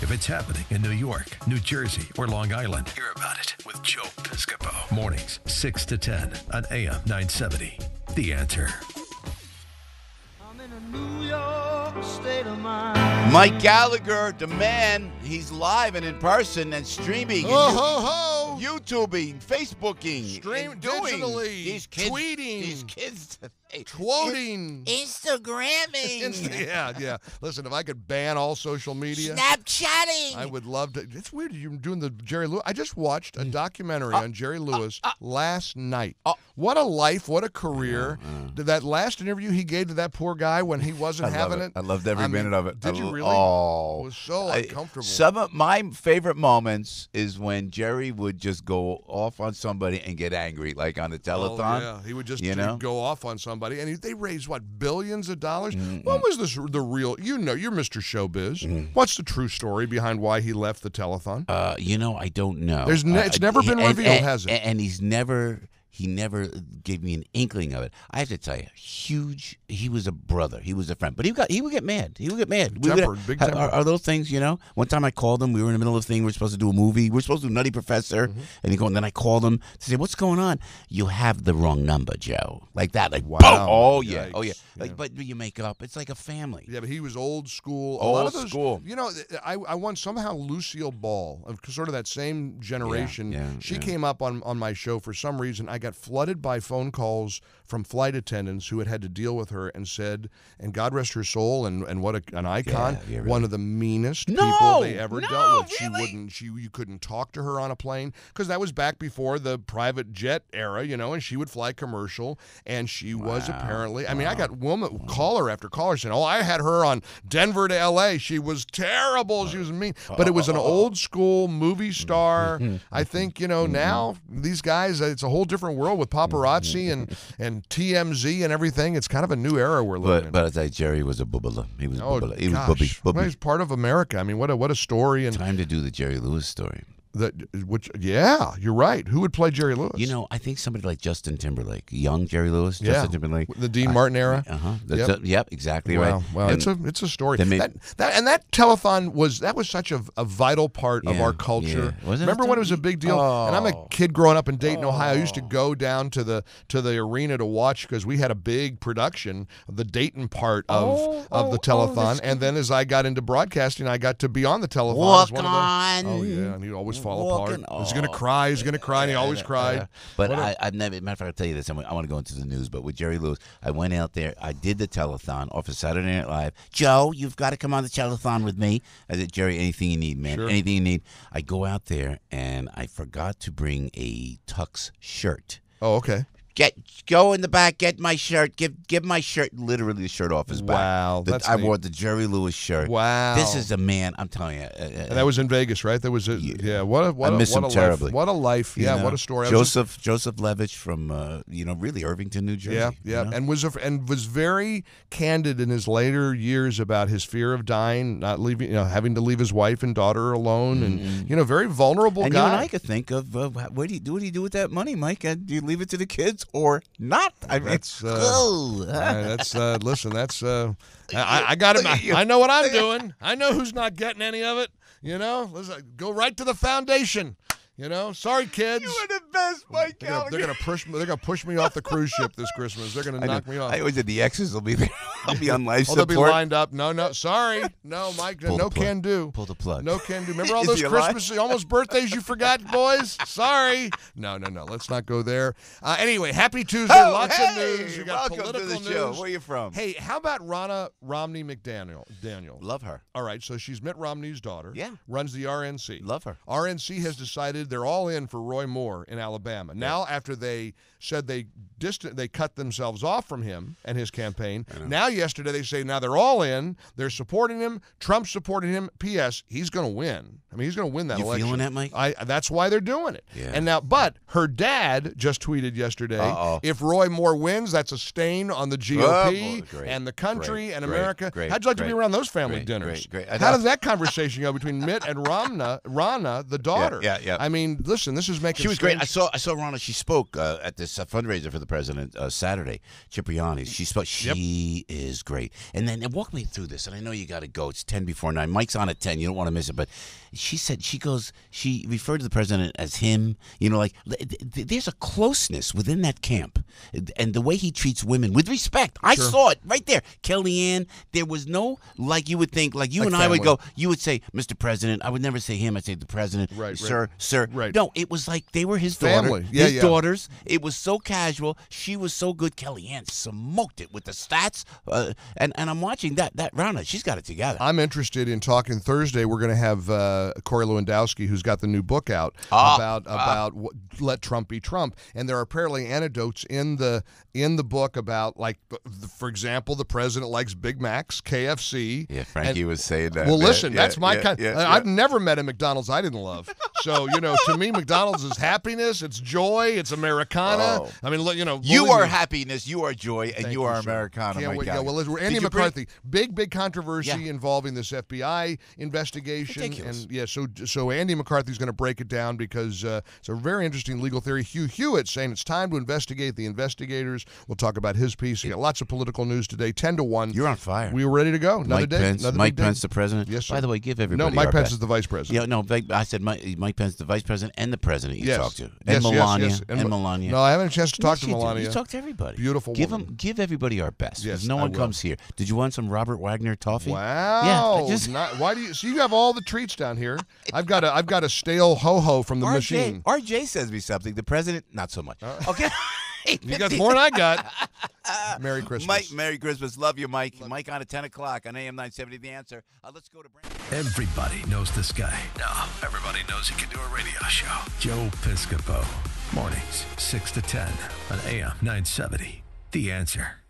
If it's happening in New York, New Jersey, or Long Island, hear about it with Joe Piscopo. Mornings, 6 to 10 on AM 970. The Answer. I'm in a New York state of mind. Mike Gallagher, the man, he's live and in person and streaming. YouTubing, Facebooking. Digitally. These kids, tweeting. These kids today. Quoting. Instagramming. Yeah. Listen, if I could ban all social media. Snapchatting. I would love to. It's weird you're doing the Jerry Lewis. I just watched a documentary on Jerry Lewis last night. What a life. What a career. Did that last interview he gave to that poor guy when he wasn't having it? I loved every minute of it. Did you really? Oh. It was so uncomfortable. Some of my favorite moments is when Jerry would just go off on somebody and get angry, like on the telethon. Oh, yeah. He would just go off on somebody. And they raised, what, billions of dollars? What was the real, you're Mr. Showbiz. What's the true story behind why he left the telethon? I don't know. It's never been revealed, has it? And he never gave me an inkling of it. I have to tell you, he was a brother. He was a friend. But he would get mad. Big temper. Our little things, One time I called him. We were in the middle of a thing. We were supposed to do a movie. We were supposed to do Nutty Professor. And then I called him to say, what's going on? You have the wrong number, Joe. Like that. Like, wow. Boom. Oh, yeah. Yikes. Oh, yeah. But you make up. It's like a family. Yeah, but he was old school. Old school. I won somehow Lucille Ball, of sort of that same generation. She came up on my show for some reason. I got flooded by phone calls from flight attendants who had to deal with her and said, and God rest her soul, and what an icon, one of the meanest people they ever dealt with. Really? You couldn't talk to her on a plane because that was back before the private jet era, and she would fly commercial, and she was apparently, I got caller after caller saying, I had her on Denver to L.A. She was terrible. She was mean. But it was an old school movie star. I think, now these guys, it's a whole different world with paparazzi and TMZ and everything. It's kind of a new era we're living in. But I tell you, Jerry was a bubbler. He was bubbler. He was bubby. Well, he's part of America. I mean, what a story. And time to do the Jerry Lewis story. You're right. Who would play Jerry Lewis? I think somebody like Justin Timberlake, young Jerry Lewis, Justin Timberlake, the Dean Martin era. Yep, exactly right. Wow, it's a story. That telethon was such a vital part of our culture. Yeah. Remember when it was a big deal? And I'm a kid growing up in Dayton, Ohio. I used to go down to the arena to watch because we had a big production of the Dayton part of the telethon. And then as I got into broadcasting, I got to be on the telethon. Walk on. Oh yeah, and he'd always fall apart. He's going to cry. And he always cried. But I've never, matter of fact, I'll tell you this. I want to go into the news, but with Jerry Lewis, I went out there. I did the telethon off of Saturday Night Live. Joe, you've got to come on the telethon with me. I said, Jerry, anything you need, man. Sure. Anything you need. I go out there, and I forgot to bring a tux shirt. Oh, okay. Go in the back, get my shirt, give my shirt, literally the shirt off his back. Wow, I wore the Jerry Lewis shirt. Wow, this is a man. I'm telling you. And that was in Vegas, right? That was I miss him terribly. What a life. Yeah, what a story. Joseph Levitch from really Irvington, New Jersey. Yeah, and was very candid in his later years about his fear of dying, not leaving, having to leave his wife and daughter alone, and very vulnerable and guy. You and I could think of what do you do with that money, Mike? Do you leave it to the kids? Or not? I mean, listen. I got it. I know what I'm doing. I know who's not getting any of it. Listen, go right to the foundation. Sorry, kids. You are the best, Mike Gallagher. They're gonna push me off the cruise ship this Christmas. They're gonna knock me off. I always said the exes will be there. I'll be on life support. They'll be lined up. No, sorry. No, Mike. No can do. Pull the plug. No can do. Remember all those Christmases, almost birthdays you forgot, boys? Sorry. No. Let's not go there. Anyway, happy Tuesday. Lots of news. You got welcome political to the show. Where are you from? Hey, how about Ronna Romney McDaniel? Love her. All right, so she's Mitt Romney's daughter. Yeah. Runs the RNC. Love her. RNC has decided they're all in for Roy Moore in Alabama. Now, after they said they cut themselves off from him and his campaign, now yesterday they say now they're all in. They're supporting him. Trump's supporting him. P.S. He's going to win. I mean, he's going to win that election. You feeling that, Mike? That's why they're doing it. Yeah. And now, but her dad just tweeted yesterday, if Roy Moore wins, that's a stain on the GOP and the country and America. How'd you like to be around those family dinners? Great. How does that conversation go between Mitt and Ronna, the daughter? Yeah. I mean, listen, this is making. She was great. saw Ronna. She spoke at this fundraiser for the president Saturday. Cipriani's. She spoke. She is great. And then walk me through this. And I know you got to go. It's 10 before 9. Mike's on at 10. You don't want to miss it. But she said she referred to the president as him. You know, like there's a closeness within that camp, and the way he treats women with respect. I saw it right there. Kellyanne. There was no like you would think. Like you and family. I would go. You would say, Mr. President. I would never say him. I'd say the president. Right. Sir. Right. No, it was like they were his family. His daughters. It was so casual. She was so good. Kellyanne smoked it with the stats. And I'm watching that round. She's got it together. I'm interested in talking Thursday. We're going to have Corey Lewandowski, who's got the new book out about let Trump be Trump. And there are apparently anecdotes in the book about, like, for example, the president likes Big Macs, KFC. Yeah, Frankie was saying that. Well, listen, that's my kind. I've never met a McDonald's I didn't love. So, to me, McDonald's is happiness, it's joy, it's Americana. Oh. I mean, you are happiness, you are joy, and you are Americana. Can't wait. Well, Andy McCarthy, big controversy involving this FBI investigation. Ridiculous. And so Andy McCarthy's going to break it down because it's a very interesting legal theory. Hugh Hewitt saying it's time to investigate the investigators. We'll talk about his piece. You got lots of political news today. 10-1. You're on fire. We were ready to go. Mike Pence, the president. Yes, sir. By the way, give everybody. No, Mike Pence is the vice president. Yeah, no, I said Mike Pence, the vice president, and the president. You talked to, and Melania, yes. and Melania. No, I haven't had a chance to talk to Melania. You talk to everybody. Beautiful woman. Give everybody our best. Yes, no one comes here. Did you want some Robert Wagner toffee? Wow. Yeah. Why do you? So you have all the treats down here. I've got a stale ho-ho from the machine. RJ says me something. The president, not so much. Okay. You got more than I got. Merry Christmas. Mike, Merry Christmas. Love you, Mike. Mike on at 10 o'clock on AM 970, The Answer. Let's go to Brandon. Everybody knows this guy. No, everybody knows he can do a radio show. Joe Piscopo. Mornings, 6 to 10 on AM 970, The Answer.